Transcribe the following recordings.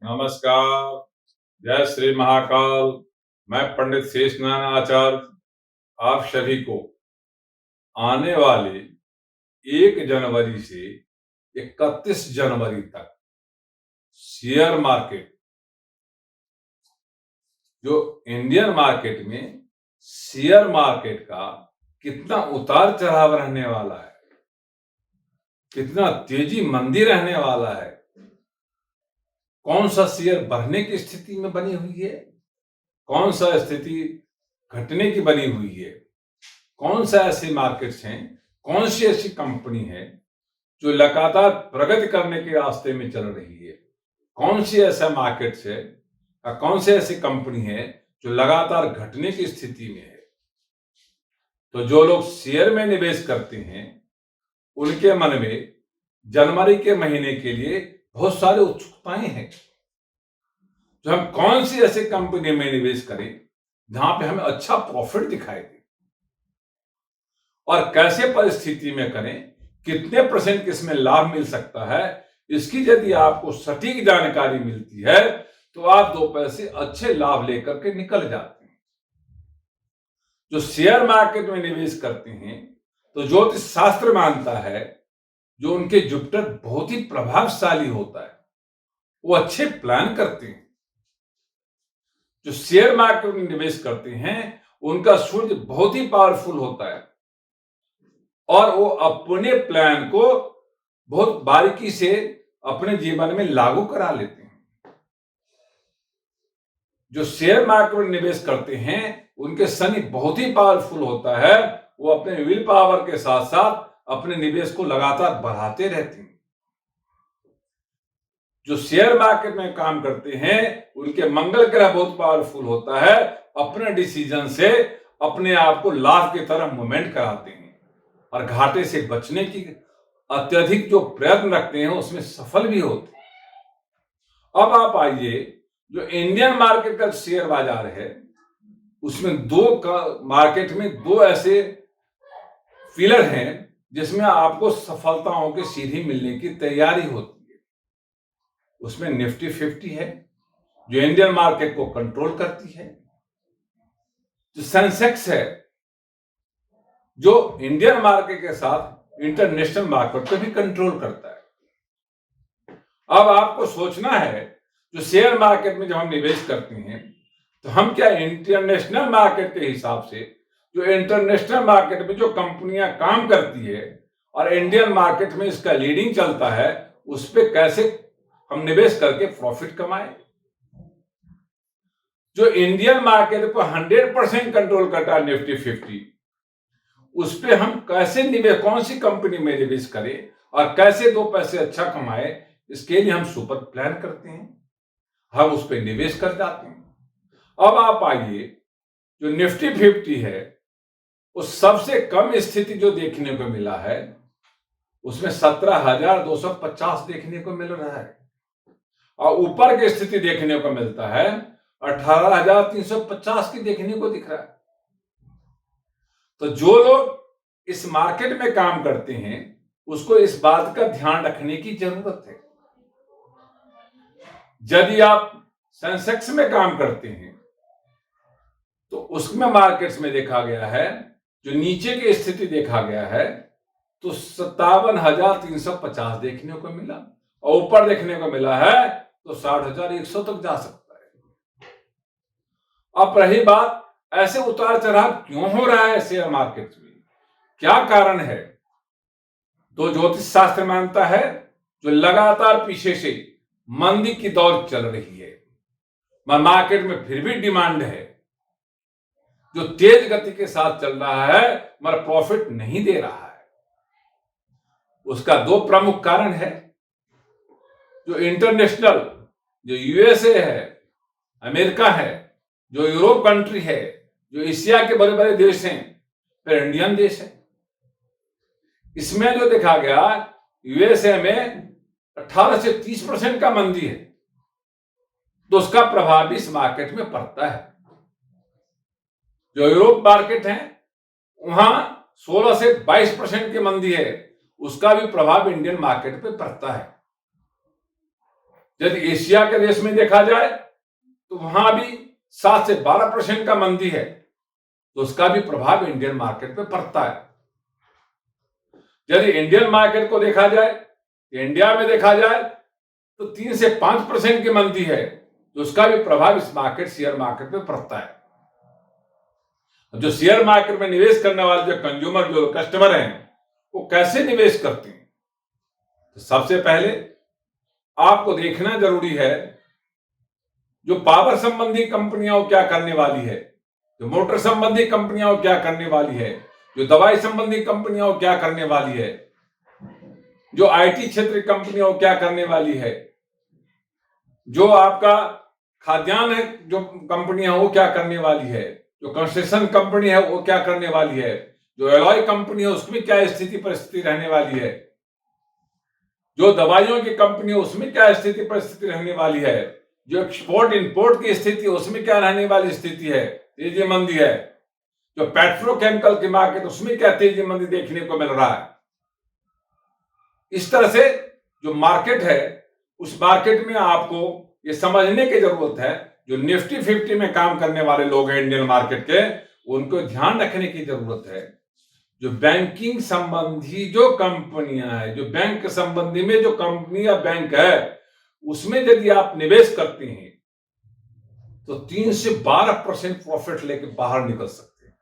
नमस्कार। जय श्री महाकाल। मैं पंडित शेषनारायण आचार्य आप सभी को आने वाले 1 जनवरी से 31 जनवरी तक शेयर मार्केट, जो इंडियन मार्केट में शेयर मार्केट का कितना उतार चढ़ाव रहने वाला है, कितना तेजी मंदी रहने वाला है, कौन सा शेयर बढ़ने की स्थिति में बनी हुई है, कौन सा स्थिति घटने की बनी हुई है, कौन सा ऐसे मार्केट्स हैं, कौन सी ऐसी कंपनी है जो लगातार प्रगति करने के रास्ते में चल रही है, कौन सी ऐसा मार्केट्स है या कौन सी ऐसी कंपनी है जो लगातार घटने की स्थिति में है। तो जो लोग शेयर में निवेश करते हैं उनके मन में जनवरी के महीने के लिए बहुत सारी उत्सुकताएं हैं। जो हम कौन सी ऐसी कंपनी में निवेश करें जहां पे हमें अच्छा प्रॉफिट दिखाई दे, और कैसे परिस्थिति में करें, कितने परसेंट किसमें लाभ मिल सकता है, इसकी यदि आपको सटीक जानकारी मिलती है तो आप 2 पैसे अच्छे लाभ लेकर के निकल जाते हैं। जो शेयर मार्केट में निवेश करते हैं तो ज्योतिष शास्त्र मानता है जो उनके जुपिटर बहुत ही प्रभावशाली होता है, वो अच्छे प्लान करते हैं। जो शेयर मार्केट में निवेश करते हैं उनका सूर्य बहुत ही पावरफुल होता है और वो अपने प्लान को बहुत बारीकी से अपने जीवन में लागू करा लेते हैं। जो शेयर मार्केट में निवेश करते हैं उनके शनि बहुत ही पावरफुल होता है, वो अपने विल पावर के साथ साथ अपने निवेश को लगातार बढ़ाते रहते हैं। जो शेयर मार्केट में काम करते हैं उनके मंगल ग्रह बहुत पावरफुल होता है, अपने डिसीजन से अपने आप को लाभ की तरफ मूवमेंट कराते हैं और घाटे से बचने की अत्यधिक जो प्रयत्न रखते हैं उसमें सफल भी होते हैं। अब आप आइए, जो इंडियन मार्केट का शेयर बाजार है उसमें मार्केट में 2 ऐसे पिलर हैं जिसमें आपको सफलताओं की सीधी मिलने की तैयारी होती है। उसमें निफ्टी 50 है जो इंडियन मार्केट को कंट्रोल करती है, जो सेंसेक्स है जो इंडियन मार्केट के साथ इंटरनेशनल मार्केट को भी कंट्रोल करता है। अब आपको सोचना है, जो शेयर मार्केट में जब हम निवेश करते हैं तो हम क्या इंटरनेशनल मार्केट के हिसाब से, जो इंटरनेशनल मार्केट में जो कंपनियां काम करती है और इंडियन मार्केट में इसका लीडिंग चलता है, उस पर कैसे हम निवेश करके प्रॉफिट कमाएं। जो इंडियन मार्केट को 100% कंट्रोल करता है निफ्टी 50, उस पर हम कैसे निवेश, कौन सी कंपनी में निवेश करें और कैसे 2 पैसे अच्छा कमाए, इसके लिए हम सुपर प्लान करते हैं, हम उस पर निवेश कर जाते हैं। अब आप आइए, जो निफ्टी 50 है उस सबसे कम स्थिति जो देखने को मिला है उसमें 17,250 देखने को मिल रहा है और ऊपर की स्थिति देखने को मिलता है 18,350 की देखने को दिख रहा है। तो जो लोग इस मार्केट में काम करते हैं उसको इस बात का ध्यान रखने की जरूरत है। यदि आप सेंसेक्स में काम करते हैं तो उसमें मार्केट्स में देखा गया है, जो नीचे की स्थिति देखा गया है तो 57,350 देखने को मिला और ऊपर देखने को मिला है तो 60,100 तक जा सकता है। अब रही बात, ऐसे उतार चढ़ाव क्यों हो रहा है शेयर मार्केट में, क्या कारण है? तो ज्योतिष शास्त्र मानता है जो लगातार पीछे से मंदी की दौर चल रही है, मार्केट में फिर भी डिमांड है, जो तेज गति के साथ चल रहा है मगर प्रॉफिट नहीं दे रहा है। उसका 2 प्रमुख कारण है। जो इंटरनेशनल, जो यूएसए है, अमेरिका है, जो यूरोप कंट्री है, जो एशिया के बड़े बड़े देश हैं, फिर इंडियन देश है। इसमें जो देखा गया यूएसए में 18 से 30% का मंदी है, तो उसका प्रभाव भी इस मार्केट में पड़ता है। जो यूरोप मार्केट है वहां 16 से 22% की मंदी है, उसका भी प्रभाव इंडियन मार्केट पे पड़ता है। यदि एशिया के देश में देखा जाए तो वहां भी 7 से 12% का मंदी है, तो उसका भी प्रभाव इंडियन मार्केट पे पड़ता है। यदि इंडियन मार्केट को देखा जाए, इंडिया में देखा जाए तो 3 से 5% की मंदी है, तो उसका भी प्रभाव इस मार्केट शेयर मार्केट पे पड़ता है। जो शेयर मार्केट में निवेश करने वाले जो कंज्यूमर जो कस्टमर हैं, वो कैसे निवेश करते हैं? तो सबसे पहले आपको देखना जरूरी है जो पावर संबंधी कंपनियां वो क्या करने वाली है, जो मोटर संबंधी कंपनियां वो क्या करने वाली है, जो दवाई संबंधी कंपनियां वो क्या करने वाली है, जो आईटी क्षेत्र की कंपनियां वो क्या करने वाली है, जो आपका खाद्यान्न जो कंपनियां वो क्या करने वाली है, जो कंस्ट्रक्शन कंपनी है वो क्या करने वाली है, जो एलॉय कंपनी है उसमें क्या स्थिति परिस्थिति रहने वाली है, जो दवाइयों की कंपनी है उसमें क्या स्थिति परिस्थिति रहने वाली है, जो एक्सपोर्ट इंपोर्ट की स्थिति उसमें क्या रहने वाली स्थिति है, तेजी मंदी है, जो पेट्रोकेमिकल की मार्केट उसमें क्या तेजी मंदी देखने को मिल रहा है। इस तरह से जो मार्केट है उस मार्केट में आपको ये समझने की जरूरत है, जो निफ्टी 50 में काम करने वाले लोग हैं इंडियन मार्केट के, उनको ध्यान रखने की जरूरत है। जो बैंकिंग संबंधी जो कंपनियां है, जो बैंक संबंधी में जो कंपनी या बैंक है, उसमें यदि आप निवेश करते हैं तो 3 से 12% प्रॉफिट लेके बाहर निकल सकते हैं।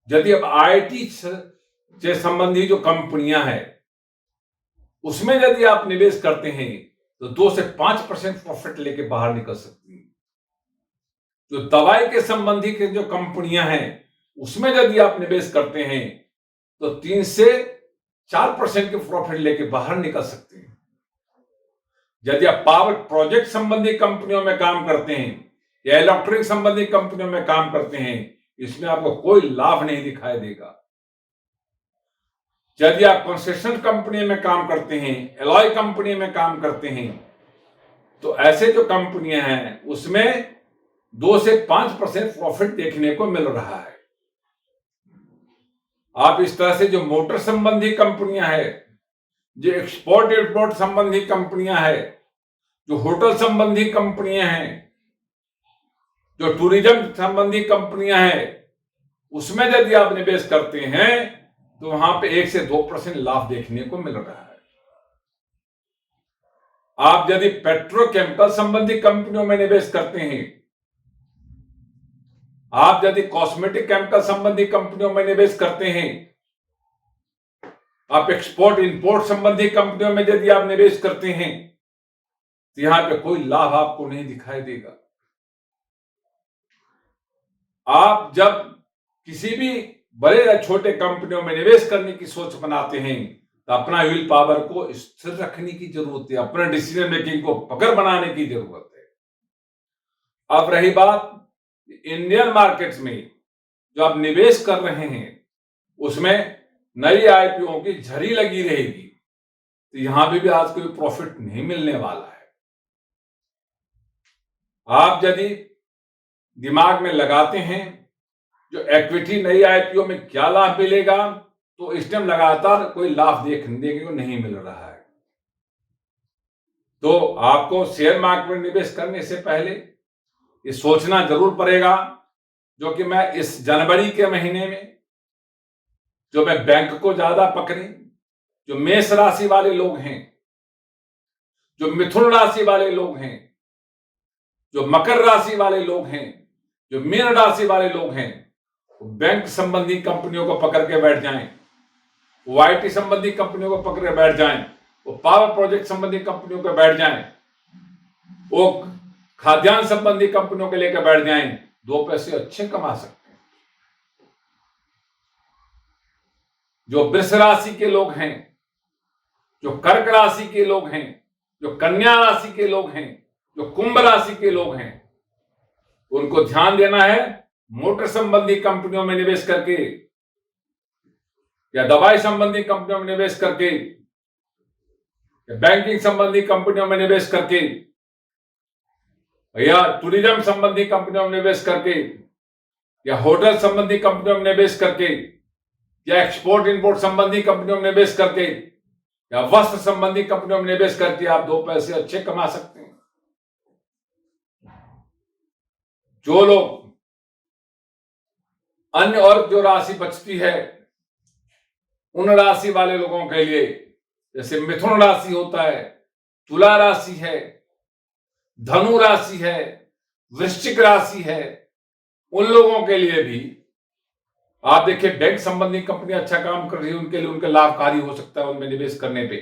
यदि अब आईटी से संबंधी जो कंपनियां हैं उसमें यदि आप निवेश करते हैं तो 2 से 5% प्रॉफिट लेके बाहर निकल सकती हैं। जो दवाई के संबंधी के जो कंपनियां हैं उसमें यदि आप निवेश करते हैं तो 3 से 4% के प्रॉफिट लेके बाहर निकल सकते हैं। यदि आप पावर प्रोजेक्ट संबंधी कंपनियों में काम करते हैं या इलेक्ट्रॉनिक संबंधी कंपनियों में काम करते हैं, इसमें आपको कोई लाभ नहीं दिखाई देगा। यदि आप कंस्ट्रक्शन कंपनी में काम करते हैं, एलॉय कंपनी में काम करते हैं, तो ऐसे जो कंपनियां हैं उसमें 2 से 5% प्रॉफिट देखने को मिल रहा है। आप इस तरह से जो मोटर संबंधी कंपनियां हैं, जो एक्सपोर्ट इंपोर्ट संबंधी कंपनियां हैं, जो होटल संबंधी कंपनियां हैं, जो टूरिज्म संबंधी कंपनियां हैं, उसमें यदि आप निवेश करते हैं तो वहां पे 1 से 2% लाभ देखने को मिल रहा है। आप यदि पेट्रोकेमिकल संबंधी कंपनियों में निवेश करते हैं, आप यदि कॉस्मेटिक केमिकल संबंधी कंपनियों में निवेश करते हैं, आप एक्सपोर्ट इंपोर्ट संबंधी कंपनियों में यदि आप निवेश करते हैं, तो यहां पे कोई लाभ आपको नहीं दिखाई देगा। आप जब किसी भी बड़े या छोटे कंपनियों में निवेश करने की सोच बनाते हैं तो अपना विल पावर को स्थिर रखने की जरूरत है, अपने डिसीजन मेकिंग को पकड़ बनाने की जरूरत है। अब रही बात इंडियन मार्केट्स में जो आप निवेश कर रहे हैं उसमें नई आईपीओ की झड़ी लगी रहेगी, तो यहां भी आज कोई प्रॉफिट नहीं मिलने वाला है। आप यदि दिमाग में लगाते हैं जो इक्विटी नई आईपीओ में क्या लाभ मिलेगा, तो इस टाइम लगातार कोई लाभ देखने को नहीं मिल रहा है। तो आपको शेयर मार्केट में निवेश करने से पहले ये सोचना जरूर पड़ेगा, जो कि मैं इस जनवरी के महीने में जो मैं बैंक को ज्यादा पकड़े, जो मेष राशि वाले लोग हैं, जो मिथुन राशि वाले लोग हैं, जो मकर राशि वाले लोग हैं, जो मीन राशि वाले लोग हैं, बैंक संबंधी कंपनियों को पकड़ के बैठ जाएं, वो आईटी संबंधी कंपनियों को पकड़ के बैठ जाएं, वो पावर प्रोजेक्ट संबंधी कंपनियों को बैठ जाएं, वो खाद्यान्न संबंधी कंपनियों के लेकर बैठ जाएं, 2 पैसे अच्छे कमा सकते हैं। जो वृष राशि के लोग हैं, जो कर्क राशि के लोग हैं, जो कन्या राशि के लोग हैं, जो कुंभ राशि के लोग हैं, उनको ध्यान देना है मोटर संबंधी कंपनियों में निवेश करके या दवाई संबंधी कंपनियों में निवेश करके या बैंकिंग संबंधी कंपनियों में निवेश करके या टूरिज्म संबंधी कंपनियों में निवेश करके या होटल संबंधी कंपनियों में निवेश करके या एक्सपोर्ट इंपोर्ट संबंधी कंपनियों में निवेश करके या वस्त्र संबंधी कंपनियों में निवेश करके आप 2 पैसे अच्छे कमा सकते हैं। जो लोग अन्य और जो राशि बचती है उन राशि वाले लोगों के लिए, जैसे मिथुन राशि होता है, तुला राशि है, धनु राशि है, वृश्चिक राशि है, उन लोगों के लिए भी आप देखिए बैंक संबंधी कंपनी अच्छा काम कर रही है, उनके लिए उनके लाभकारी हो सकता है उनमें निवेश करने पे।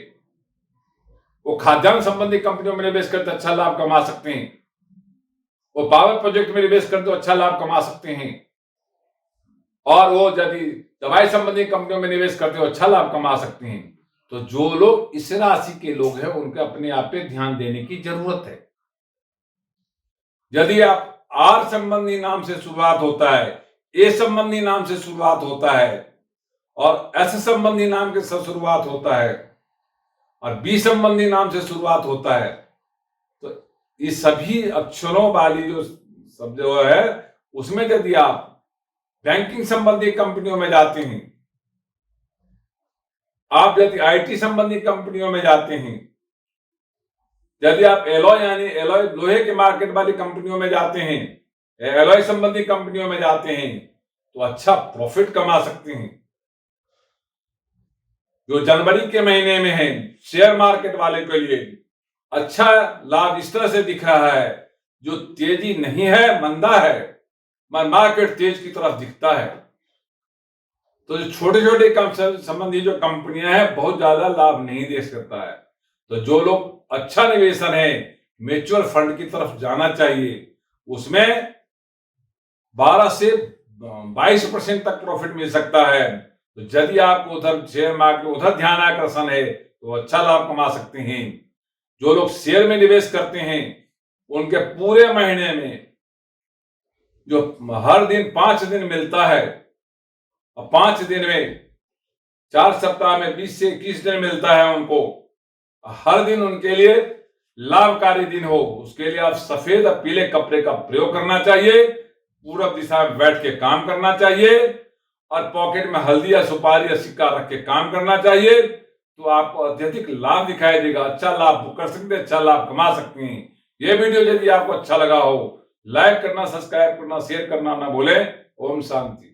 वो खाद्यान्न संबंधी कंपनियों में निवेश करते अच्छा लाभ कमा सकते हैं। वो पावर प्रोजेक्ट में निवेश करते अच्छा लाभ कमा सकते हैं। और वो यदि दवाई संबंधी कंपनियों में निवेश करते हो अच्छा लाभ कमा सकते हैं। तो जो लोग इस राशि के लोग हैं उनके अपने आप पे ध्यान देने की जरूरत है। यदि आप आर संबंधी नाम से शुरुआत होता है, ए संबंधी नाम से शुरुआत होता है और एस संबंधी नाम के साथ शुरुआत होता है और बी संबंधी नाम से शुरुआत होता है, तो ये सभी अक्षरों वाली जो शब्द जो है उसमें यदि आप बैंकिंग संबंधी कंपनियों में जाते हैं, आप यदि आईटी संबंधी कंपनियों में जाते हैं, यदि आप एलॉय यानी एलॉय लोहे के मार्केट वाली कंपनियों में जाते हैं, एलॉय संबंधी कंपनियों में जाते हैं, तो अच्छा प्रॉफिट कमा सकते हैं। जो जनवरी के महीने में है शेयर मार्केट वाले के लिए अच्छा लाभ इस तरह से दिख रहा है, जो तेजी नहीं है, मंदा है, मगर मार्केट तेज की तरफ दिखता है। तो जो छोटे छोटे संबंधी जो कंपनियां हैं बहुत ज्यादा लाभ नहीं दे सकता है। तो जो लोग अच्छा निवेशन है म्यूचुअल फंड की तरफ जाना चाहिए, उसमें 12 से 22% तक प्रॉफिट मिल सकता है। तो यदि आपको उधर शेयर मार्केट उधर ध्यान आकर्षण है तो अच्छा लाभ कमा सकते हैं। जो लोग शेयर में निवेश करते हैं उनके पूरे महीने में जो हर दिन 5 दिन मिलता है और 5 दिन में 4 सप्ताह में 20 से 21 दिन मिलता है उनको, हर दिन उनके लिए लाभकारी दिन हो, उसके लिए आप सफेद और पीले कपड़े का प्रयोग करना चाहिए, पूरब दिशा में बैठ के काम करना चाहिए और पॉकेट में हल्दी या सुपारी या सिक्का रख के काम करना चाहिए। तो आपको अत्यधिक लाभ दिखाई देगा, अच्छा लाभ बुक कर सकते हैं, अच्छा लाभ कमा सकते हैं। ये वीडियो यदि आपको अच्छा लगा हो लाइक करना, सब्सक्राइब करना, शेयर करना ना भूलें। ओम शांति।